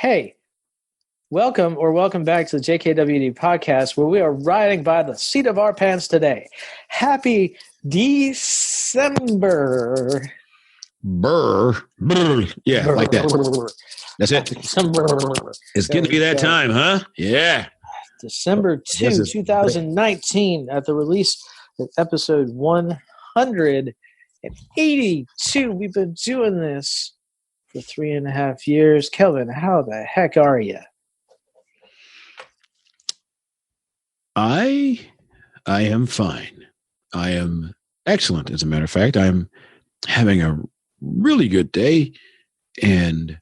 Hey, welcome back to the JKWD podcast, where we are riding by the seat of our pants today. Happy December. Brr. Yeah, like that. That's it. December. It's getting to be that time, huh? Yeah. December 2, 2019, at the release of episode 182. We've been doing this for 3.5 years. Kelvin, how the heck are you? I am fine. I am excellent, as a matter of fact. I'm having a really good day, and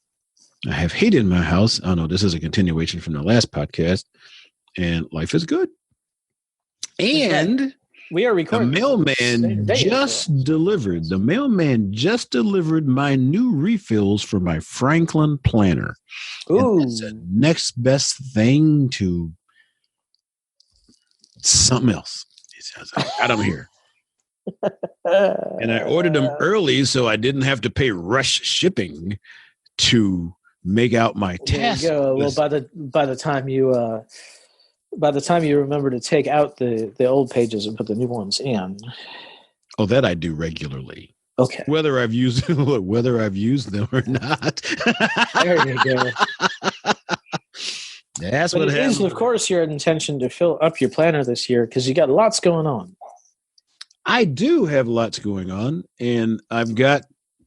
I have heat in my house. Oh, no, this is a continuation from the last podcast, and life is good. And we are recording. The mailman just delivered my new refills for my Franklin planner. Ooh. It's the next best thing to something else. I got them here. And I ordered them early so I didn't have to pay rush shipping to make out my task. Well, by the time you remember to take out the old pages and put the new ones in. Oh, that I do regularly. Okay. Whether I've used them or not. There you go. That's but what it happens. is, of course, your intention to fill up your planner this year because you got lots going on. I do have lots going on, and I've got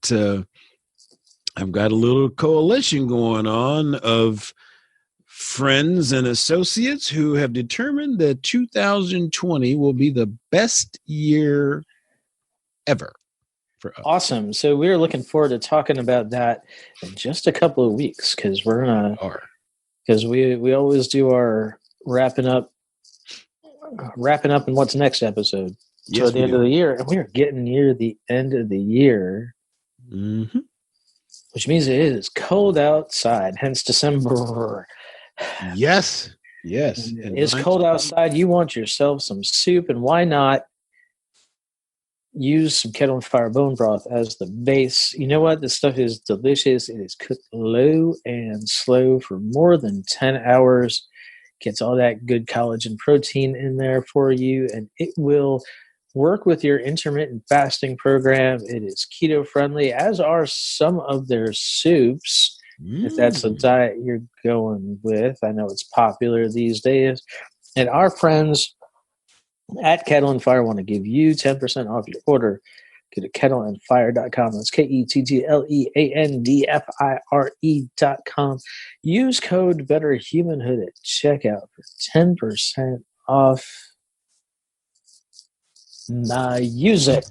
a little coalition going on of friends and associates who have determined that 2020 will be the best year ever for us. Awesome. So we're looking forward to talking about that in just a couple of weeks because we always do our wrapping up in what's next episode. Yes, at the end of the year, and we are getting near the end of the year, which means it is cold outside, hence December. Yes. It's cold outside. You want yourself some soup, and why not use some kettle and fire bone broth as the base? You know what? This stuff is delicious. It is cooked low and slow for more than 10 hours. Gets all that good collagen protein in there for you, and it will work with your intermittent fasting program. It is keto friendly, as are some of their soups. If that's the diet you're going with. I know it's popular these days. And our friends at Kettle and Fire want to give you 10% off your order. Go to kettleandfire.com. That's kettleandfire.com. Use code BetterHumanhood at checkout for 10% off. Music.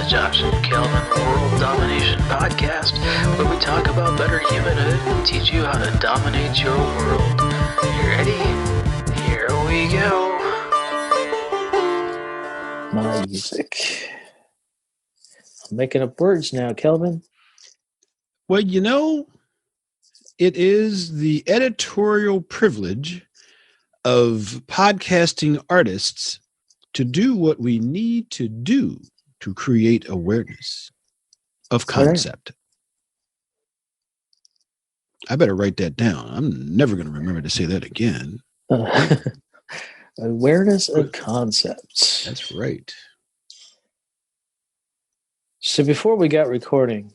Josh and Kelvin World Domination Podcast, where we talk about better humanhood and teach you how to dominate your world. You ready? Here we go. My music. I'm making up words now, Kelvin. Well, it is the editorial privilege of podcasting artists to do what we need to do to create awareness of concept. I better write that down. I'm never going to remember to say that again. Awareness of concepts. That's right. So before we got recording,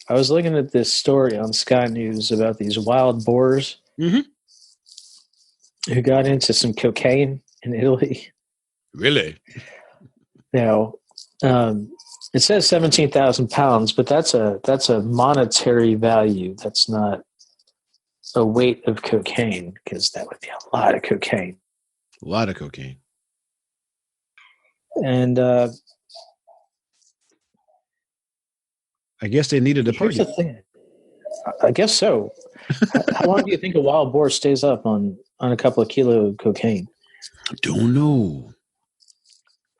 I was looking at this story on Sky News about these wild boars who got into some cocaine in Italy. Really? Now, it says 17,000 pounds, but that's a monetary value. That's not a weight of cocaine, because that would be a lot of cocaine. A lot of cocaine. And I guess they needed a party. Here's the thing. I guess so. How long do you think a wild boar stays up on a couple of kilos of cocaine? I don't know.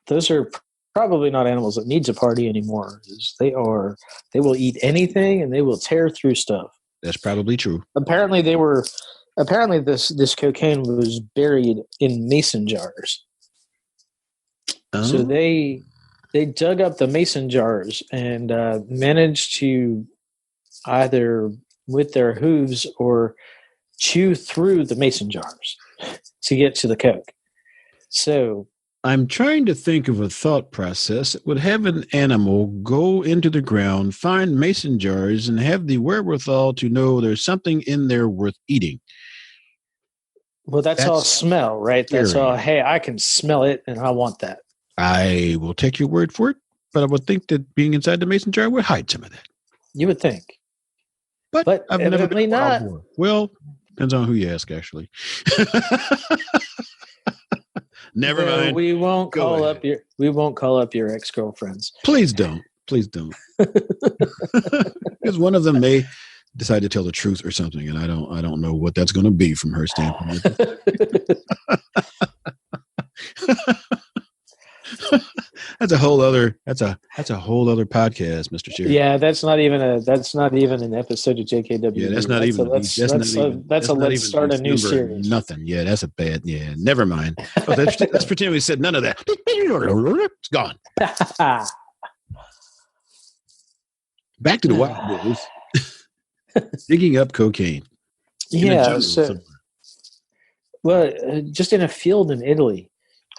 Those are probably not animals that needs a party anymore. They will eat anything and they will tear through stuff. That's probably true. Apparently this cocaine was buried in mason jars. So they dug up the mason jars and managed to either with their hooves or chew through the mason jars to get to the coke. So I'm trying to think of a thought process that would have an animal go into the ground, find mason jars, and have the wherewithal to know there's something in there worth eating. Well, that's all smell, right? Scary. That's all, hey, I can smell it and I want that. I will take your word for it, but I would think that being inside the mason jar would hide some of that. You would think. But I've never been not. Well, depends on who you ask, actually. Never mind. We won't call up your ex-girlfriends. Please don't. Please don't. Because one of them may decide to tell the truth or something, and I don't know what that's going to be from her standpoint. That's a whole other podcast, Mr. Chair. Yeah, that's not even an episode of JKW. Yeah, that's not even. Let's start a new series. Nothing. Yeah, that's a bad. Yeah, never mind. Oh, let's pretend we said none of that. It's gone. Back to the wild boars. Digging up cocaine. Yeah. Just in a field in Italy,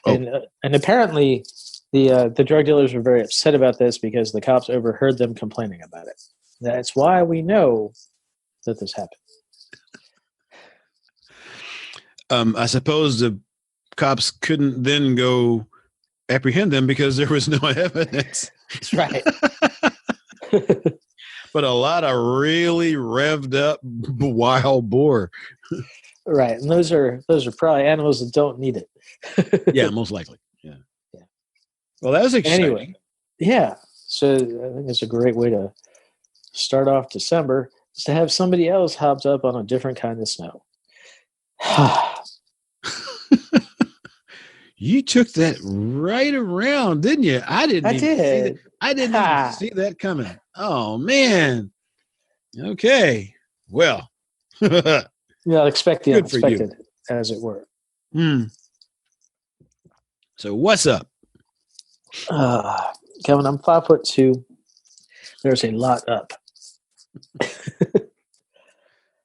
and apparently the drug dealers were very upset about this because the cops overheard them complaining about it. That's why we know that this happened. I suppose the cops couldn't then go apprehend them because there was no evidence. That's right. But a lot of really revved up wild boar. Right, and those are probably animals that don't need it. Yeah, most likely. Yeah. Well, that was exciting. Anyway, yeah. So I think it's a great way to start off December is to have somebody else hopped up on a different kind of snow. You took that right around, didn't you? I did. I didn't even see that coming. Oh, man. Okay. Well. Yeah, expect the unexpected, as it were. So what's up? Kevin, I'm 5'2". There's a lot up.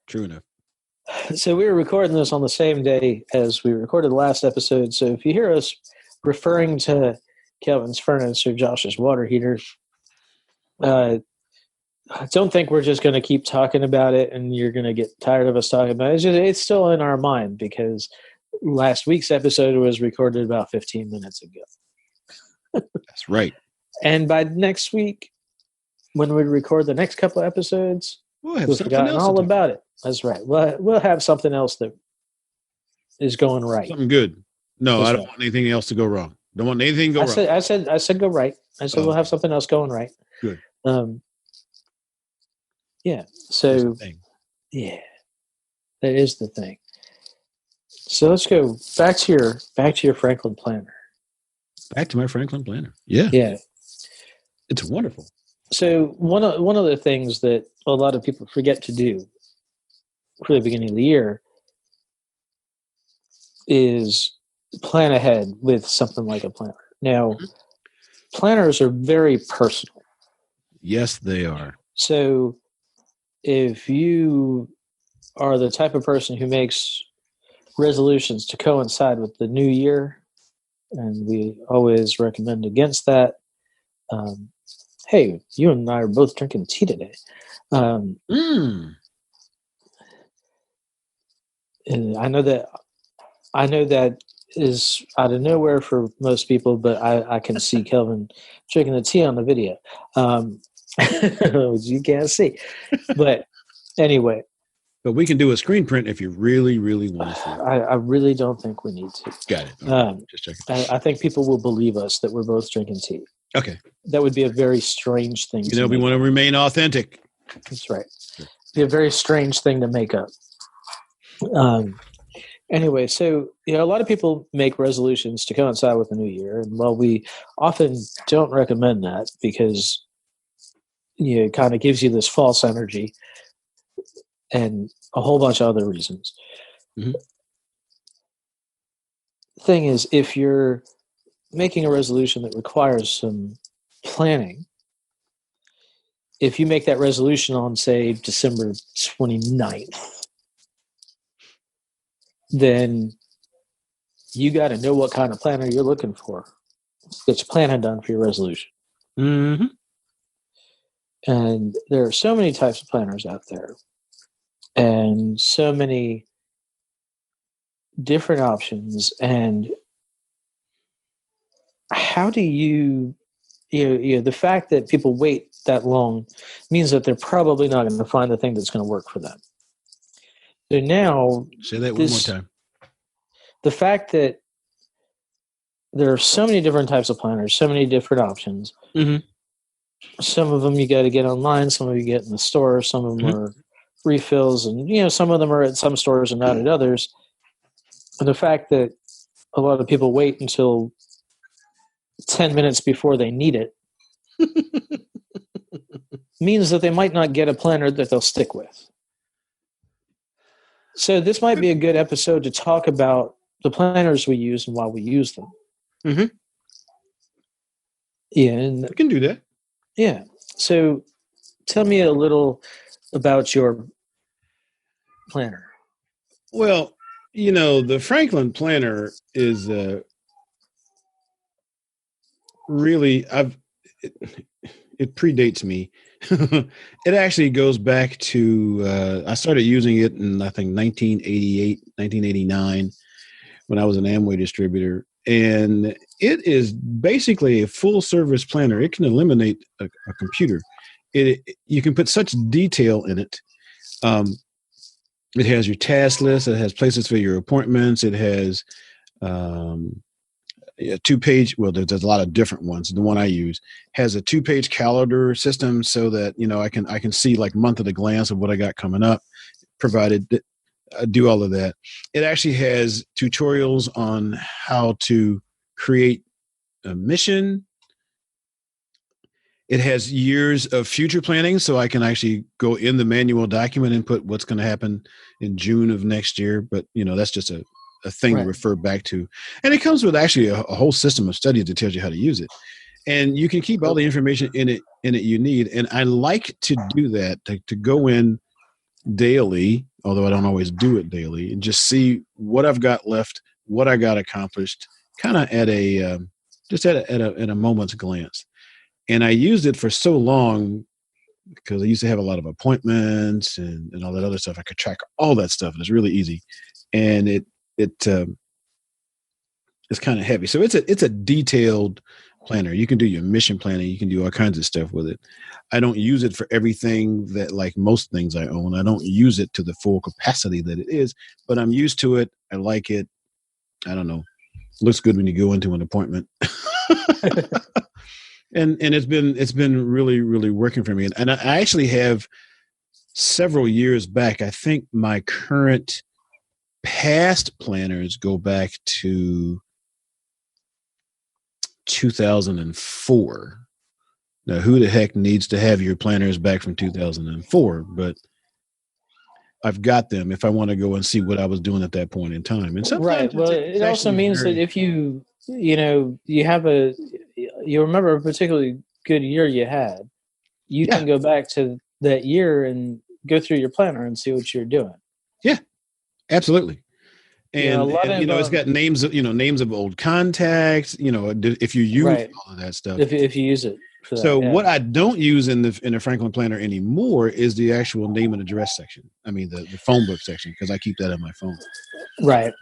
True enough. So we were recording this on the same day as we recorded the last episode. So if you hear us referring to Kevin's furnace or Josh's water heater, I don't think we're just going to keep talking about it and you're going to get tired of us talking about it. It's still in our mind because last week's episode was recorded about 15 minutes ago. That's right. And by next week, when we record the next couple episodes, we've forgotten all about it. That's right. We'll have something else that is going right. Something good. No, I don't want anything else to go wrong. Don't want anything to go wrong. I said go right. I said we'll have something else going right. Good. Yeah. So yeah, that is the thing. So let's go back to your Franklin planner. Back to my Franklin planner. Yeah. Yeah. It's wonderful. So one of the things that a lot of people forget to do for the beginning of the year is plan ahead with something like a planner. Now, planners are very personal. Yes, they are. So if you are the type of person who makes resolutions to coincide with the new year, and we always recommend against that, hey, you and I are both drinking tea today. And I know that is out of nowhere for most people, but I can see Kelvin drinking the tea on the video. You can't see. But anyway. But we can do a screen print if you really, really want to see it. I really don't think we need to. Got it. Right. Just checking. I think people will believe us that we're both drinking tea. Okay. That would be a very strange thing to make. We want to remain authentic. That's right. It'd be a very strange thing to make up. Anyway, so a lot of people make resolutions to coincide with the new year, and while we often don't recommend that because it kind of gives you this false energy and a whole bunch of other reasons. Mhm. Thing is, if you're making a resolution that requires some planning, if you make that resolution on, say, December 29th, then you got to know what kind of planner you're looking for. Get your planning done for your resolution. Mm-hmm. And there are so many types of planners out there and so many different options. And how do the fact that people wait that long means that they're probably not going to find the thing that's going to work for them. So now, Say that one more time. The fact that there are so many different types of planners, so many different options. Mm-hmm. Some of them you got to get online, some of you get in the store, some of them are refills, and some of them are at some stores and not at others. And the fact that a lot of people wait until 10 minutes before they need it means that they might not get a planner that they'll stick with. So this might be a good episode to talk about the planners we use and why we use them. Mm-hmm. Yeah, and we can do that. Yeah. So tell me a little about your planner. Well, the Franklin planner is really it predates me. It actually goes back to I started using it in, I think, 1988, 1989 when I was an Amway distributor. And it is basically a full service planner. It can eliminate a computer. You can put such detail in it. It has your task list. It has places for your appointments. It has a 2-page. Well, there's a lot of different ones. The one I use has a 2-page calendar system, so that I can see like month at a glance of what I got coming up. Provided that I do all of that. It actually has tutorials on how to create a mission. It has years of future planning, so I can actually go in the manual document and put what's going to happen in June of next year. But, that's just a thing to refer back to. And it comes with actually a whole system of studies that tells you how to use it. And you can keep all the information in it you need. And I like to do that, to go in daily, although I don't always do it daily, and just see what I've got left, what I got accomplished, kind of at a moment's glance. And I used it for so long because I used to have a lot of appointments and all that other stuff. I could track all that stuff, and it's really easy. And it's kind of heavy. So it's a detailed planner. You can do your mission planning. You can do all kinds of stuff with it. I don't use it for everything that, like most things I own, I don't use it to the full capacity that it is, but I'm used to it. I like it. I don't know. It looks good when you go into an appointment. And it's been really, really working for me. And I actually have several years back, I think my current past planners go back to 2004. Now, who the heck needs to have your planners back from 2004? But I've got them if I want to go and see what I was doing at that point in time. And sometimes Well, it also means that if you remember a particularly good year you had, you can go back to that year and go through your planner and see what you're doing. Yeah, absolutely. And it's got names of old contacts, if you use all of that stuff. If you use it. What I don't use in the Franklin Planner anymore is the actual name and address section. I mean, the phone book section, because I keep that on my phone. Right.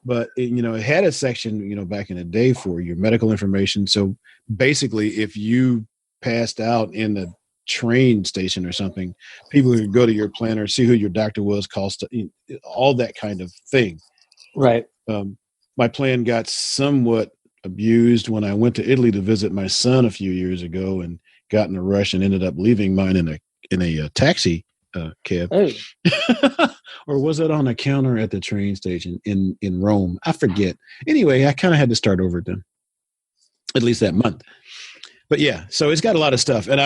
But it had a section, back in the day for your medical information. So basically, if you passed out in the train station or something, people could go to your planner, see who your doctor was, all that kind of thing. Right. My plan got somewhat abused when I went to Italy to visit my son a few years ago and got in a rush and ended up leaving mine in a taxi Kev. Oh, Or was it on a counter at the train station in Rome? I forget. Anyway, I kind of had to start over then, at least that month. But yeah, so it's got a lot of stuff. And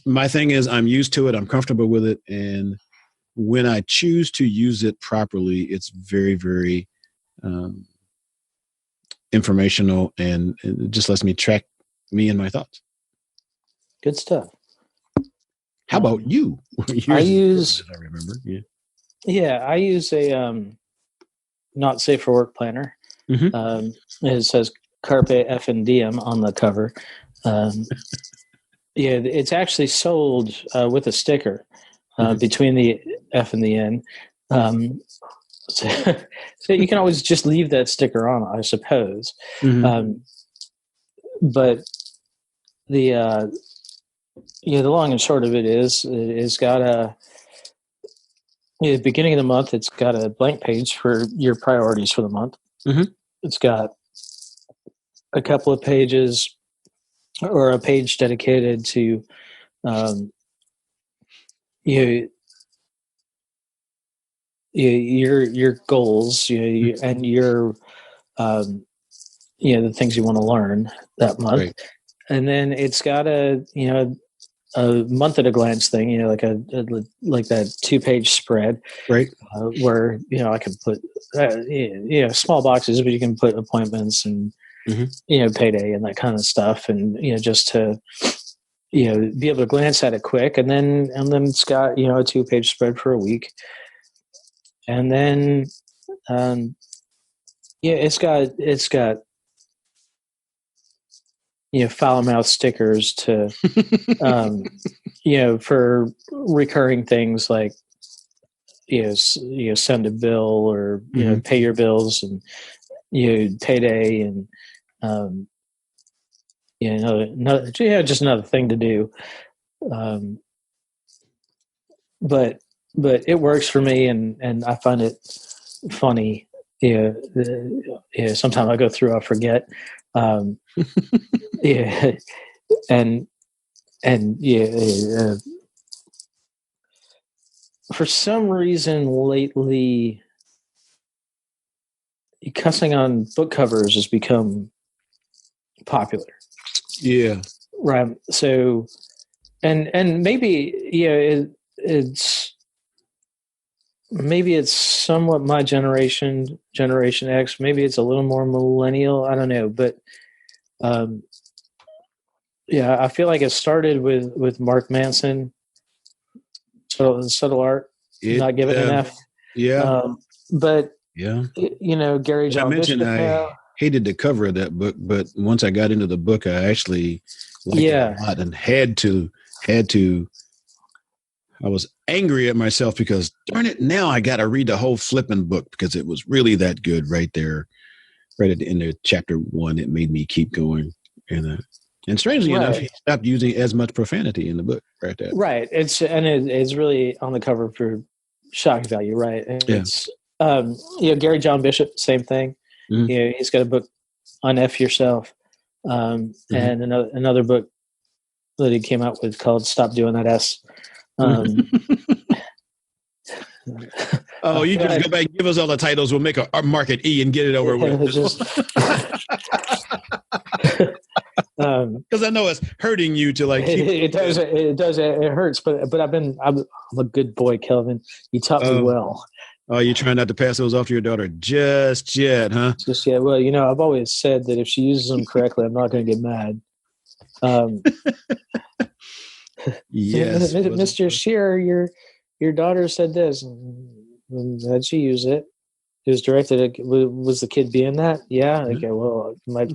my thing is I'm used to it. I'm comfortable with it. And when I choose to use it properly, it's very, very informational, and it just lets me track me and my thoughts. good stuff. How about you? I use, I remember. Yeah. Yeah, I use a not safe for work planner. Mm-hmm. It says Carpe F and Diem on the cover. Yeah, it's actually sold with a sticker between the F and the N. So, so you can always just leave that sticker on, I suppose. Mm-hmm. But the the long and short of it is, it's got at the beginning of the month, it's got a blank page for your priorities for the month. Mm-hmm. It's got a couple of pages or a page dedicated to you your goals, and your the things you want to learn that month. Right. And then it's got a month at a glance thing, like like that 2-page spread, Right. where I can put small boxes, but you can put appointments and payday and that kind of stuff, and just to be able to glance at it quick, and then it's got a 2-page spread for a week, and then it's got foul mouth stickers to for recurring things like send a bill, or pay your bills, and payday, and just another thing to do. But it works for me, and I find it funny. Sometimes I go through, I forget. Yeah, and for some reason lately, cussing on book covers has become popular. Yeah. Right. So, and maybe it's maybe it's somewhat my Generation X. Maybe it's a little more millennial. I don't know, but I feel like it started with Mark Manson, subtle art, not given an F. Yeah. But Yeah. Gary As I John mentioned, Bishop I now. hated the cover of that book, but once I got into the book, I actually liked it a lot, and had to. I was angry at myself because, darn it, now I got to read the whole flipping book, because it was really that good right there, right at the end of chapter 1. It made me keep going, and strangely enough, he stopped using as much profanity in the book right there. Right. It's really on the cover for shock value, right? And it's Gary John Bishop, same thing. He's got a book on F Yourself, and another book that he came out with called Stop Doing That S. Oh, you just go back and give us all the titles. We'll make a market E and get it over with. Because I know it's hurting you to it does. It hurts, but I'm a good boy, Kelvin. You taught me well. Oh, you're trying not to pass those off to your daughter just yet, huh? Just yet. Well, I've always said that if she uses them correctly, I'm not going to get mad. Yes, Mr. Shearer, your daughter said this. How'd she use it? It was directed at, was the kid being that? Yeah. Okay. Well, my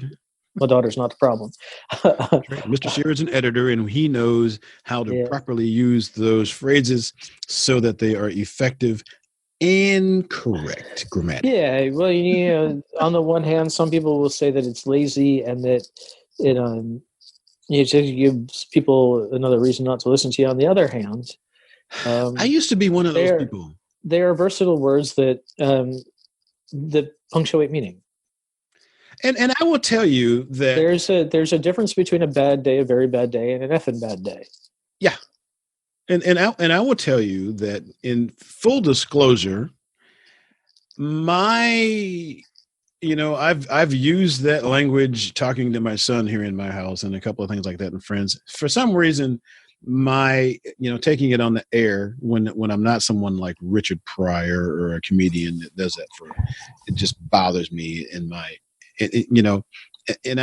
daughter's not the problem. Mr. Shearer is an editor, and he knows how to properly use those phrases so that they are effective and correct grammatically. Yeah. Well, on the one hand, some people will say that it's lazy and that it just gives people another reason not to listen to you. On the other hand, I used to be one of those people. They are versatile words that punctuate meaning. And I will tell you that there's a difference between a bad day, a very bad day, and an effing bad day. Yeah. And I will tell you that in full disclosure, I've used that language talking to my son here in my house and a couple of things like that and friends. For some reason, taking it on the air when I'm not someone like Richard Pryor or a comedian that does that it just bothers me and I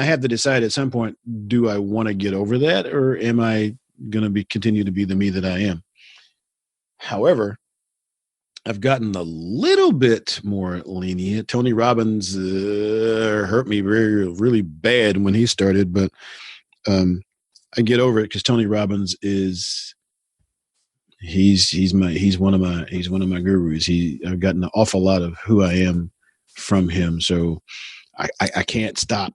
have to decide at some point, do I want to get over that, or am I going to continue to be the me that I am? However, I've gotten a little bit more lenient. Tony Robbins hurt me really bad when he started, but I get over it because Tony Robbins he's one of my gurus. I've gotten an awful lot of who I am from him, so I can't stop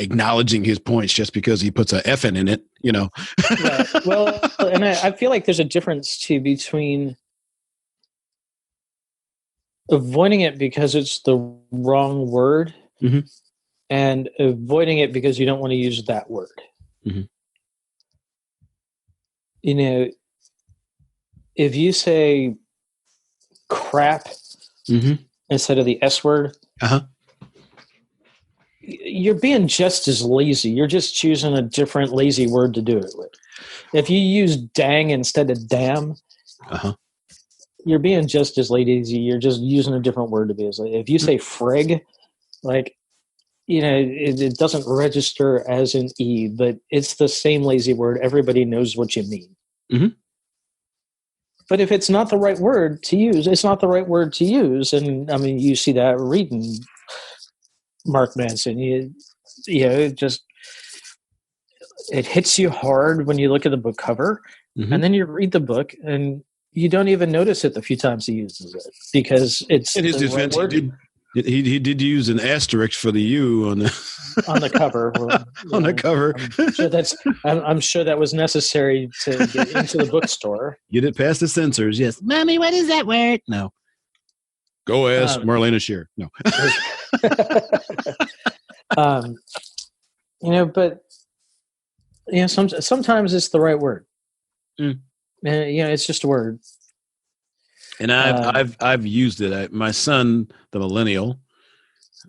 acknowledging his points just because he puts a effing in it, Right. Well, and I feel like there's a difference too between avoiding it because it's the wrong word, mm-hmm. and avoiding it because you don't want to use that word. Mm-hmm. If you say crap mm-hmm. instead of the S word, you're being just as lazy. You're just choosing a different lazy word to do it with. If you use dang instead of damn, you're being just as lazy. You're just using a different word to be as lazy. If you say frig, it doesn't register as an E, but it's the same lazy word. Everybody knows what you mean. Mm-hmm. But if it's not the right word to use, it's not the right word to use. And I mean, you see that reading Mark Manson. It hits you hard when you look at the book cover, mm-hmm. and then you read the book and you don't even notice it the few times he uses it because it's in his defense. He did use an asterisk for the U on the cover. On the cover. I'm sure that was necessary to get into the bookstore. Get it past the censors. Yes, Mommy, what is that word? No. Go ask Marlena Shear. No. But sometimes it's the right word. Mm. It's just a word. And I've used it. My son, the millennial,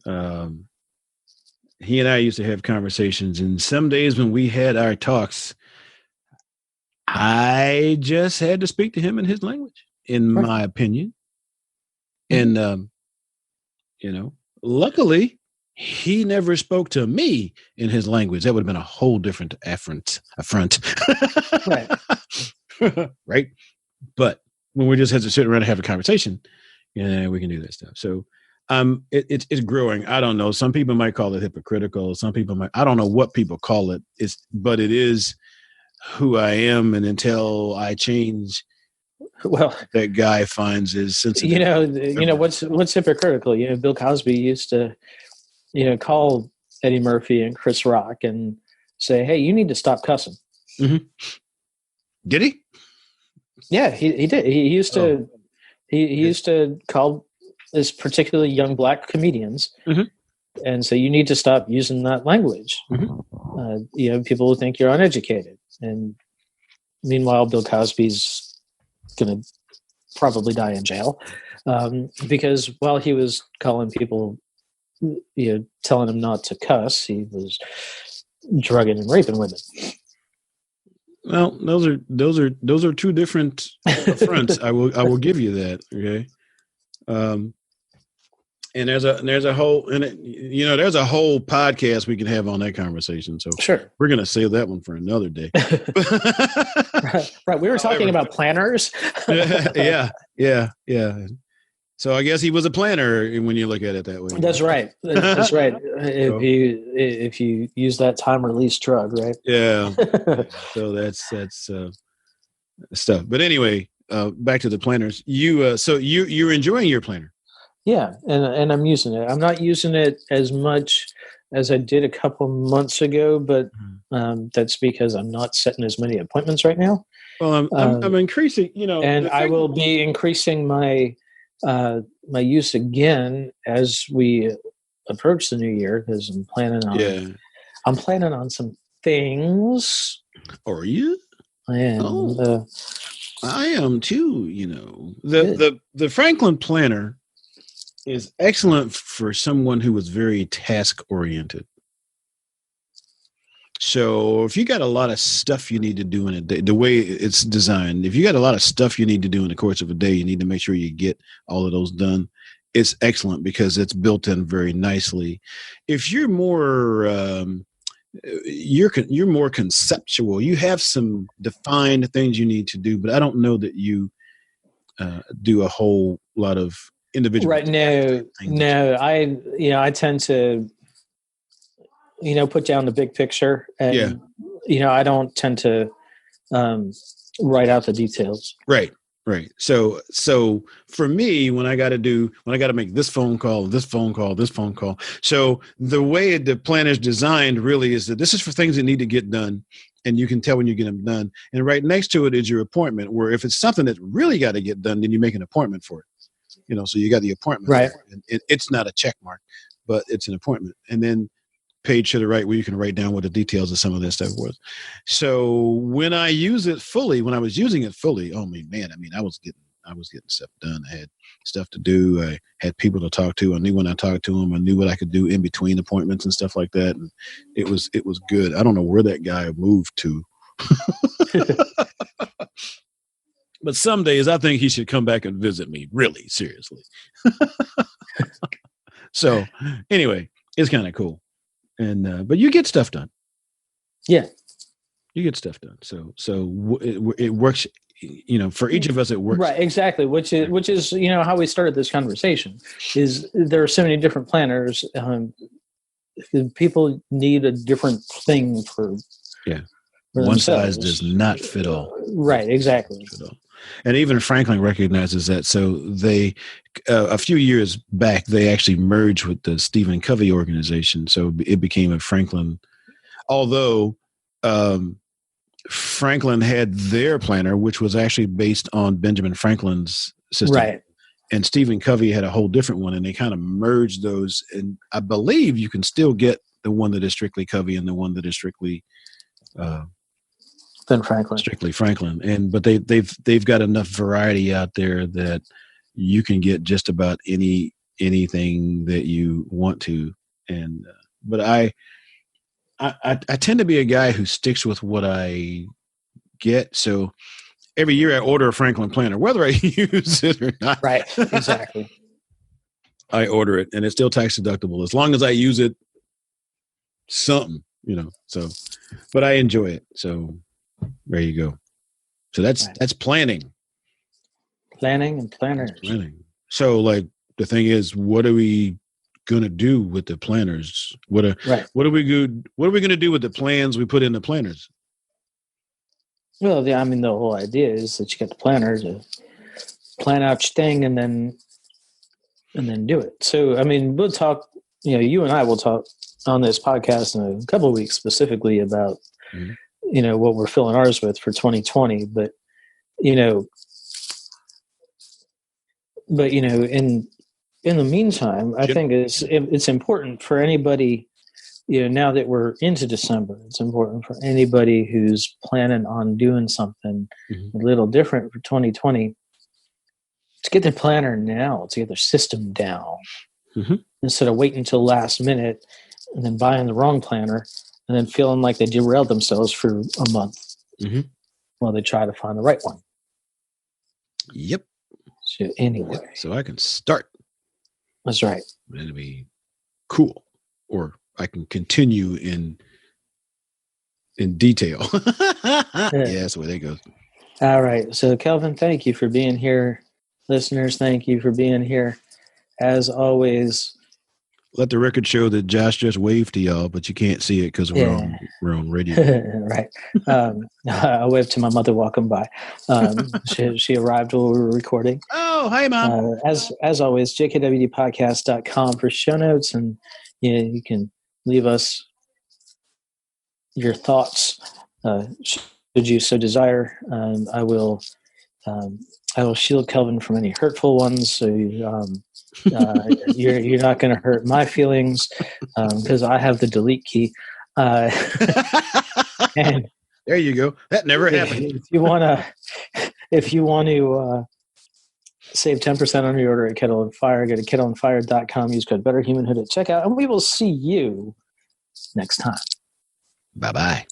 he and I used to have conversations, and some days when we had our talks, I just had to speak to him in his language, in my opinion. And luckily, he never spoke to me in his language. That would have been a whole different affront. Right. Right. But when we just had to sit around and have a conversation, we can do that stuff. So it's growing. I don't know. Some people might call it hypocritical. Some people might, I don't know what people call it. But it is who I am. And until I change, that guy finds his sensitive. What's hypocritical? Bill Cosby used to, call Eddie Murphy and Chris Rock and say, "Hey, you need to stop cussing." Mm-hmm. Did he? Yeah, he did. He used to. He used to call this particularly young black comedians and say, "You need to stop using that language." Mm-hmm. People will think you're uneducated, and meanwhile, Bill Cosby's going to probably die in jail because while he was calling people, telling them not to cuss, he was drugging and raping women. Well, those are two different fronts. I will give you that. Okay. And there's a whole there's a whole podcast we can have on that conversation. So sure, we're gonna save that one for another day. Right. We were talking about planners. Yeah. So I guess he was a planner when you look at it that way. That's right. That's right. If you use that time release drug, right? Yeah. So that's stuff. But anyway, back to the planners. You're enjoying your planner. Yeah, and I'm using it. I'm not using it as much as I did a couple months ago, but that's because I'm not setting as many appointments right now. Well, I'm increasing, and I will be increasing my my use again as we approach the new year because I'm planning on some things. Are you? And I am too. You know, Good. the Franklin Planner is excellent for someone who is very task oriented. So if you got a lot of stuff you need to do in a day, the way it's designed, if you got a lot of stuff you need to do in the course of a day, you need to make sure you get all of those done. It's excellent because it's built in very nicely. If you're more you're more conceptual, you have some defined things you need to do, but I don't know that you do a whole lot of individual Right. No, things. no. I tend to, put down the big picture, Yeah. and I don't tend to write out the details. Right. Right. So for me, when I got to make this phone call, this phone call, this phone call. So the way the plan is designed really is that this is for things that need to get done, and you can tell when you get them done. And right next to it is your appointment, where if it's something that really got to get done, then you make an appointment for it. So you got the appointment. Right. And it's not a check mark, but it's an appointment. And then page to the right where you can write down what the details of some of that stuff was. So when I was using it fully, oh man, I mean, I was getting stuff done. I had stuff to do. I had people to talk to. I knew when I talked to them, I knew what I could do in between appointments and stuff like that. And it was good. I don't know where that guy moved to. But some days I think he should come back and visit me, really, seriously. So anyway, it's kind of cool. And but you get stuff done. Yeah, you get stuff done. So it works. For each of us, it works. Right. Exactly. Which is how we started this conversation. Is there are so many different planners. People need a different thing for. Yeah. For One themselves. size does not fit all. Right. Exactly. And even Franklin recognizes that. So they, a few years back, they actually merged with the Stephen Covey organization. So it became a Franklin. Although Franklin had their planner, which was actually based on Benjamin Franklin's system. Right. And Stephen Covey had a whole different one, and they kind of merged those. And I believe you can still get the one that is strictly Covey and the one that is strictly strictly Franklin. But they've got enough variety out there that you can get just about anything that you want to. And but I tend to be a guy who sticks with what I get. So every year I order a Franklin planner, whether I use it or not. Right. Exactly. I order it, and it's still tax deductible as long as I use it. Something, So, but I enjoy it. So there you go. So that's planning. Planning and planners. Planning. So like the thing is, what are we gonna do with the planners? What are we gonna do with the plans we put in the planners? Well, the whole idea is that you get the planner to plan out your thing and then do it. So we'll talk. You and I will talk on this podcast in a couple of weeks specifically about what we're filling ours with for 2020. But in the meantime, I think it's important for anybody. Now that we're into December, it's important for anybody who's planning on doing something a little different for 2020 to get their planner now, to get their system down, instead of waiting until last minute and then buying the wrong planner and then feeling like they derailed themselves for a month while they try to find the right one. Yep. So anyway. So I can start. That's right. It'll be cool. Or I can continue in detail. Yeah, that's the way that goes. All right. So Kelvin, thank you for being here. Listeners, thank you for being here. As always, let the record show that Josh just waved to y'all, but you can't see it because we're on radio. Right. I waved to my mother walking by. She arrived while we were recording. Oh, hi, Mom. As always, jkwdpodcast.com for show notes, and you can leave us your thoughts should you so desire. I will shield Kelvin from any hurtful ones. So you're not going to hurt my feelings because I have the delete key. And there you go. That never happened. If you want If you want to save 10% on your order at Kettle and Fire, go to kettleandfire.com, use code BetterHumanhood at checkout, and we will see you next time. Bye-bye.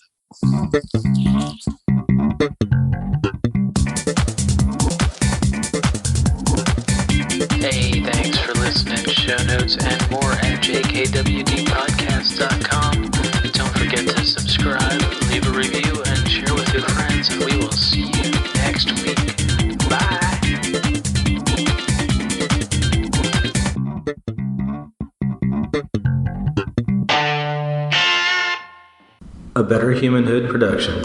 Hey, thanks for listening. Show notes and more at jkwdpodcast.com. Don't forget to subscribe, leave a review, and share with your friends, and we will see you next week. Bye. A Better Humanhood production.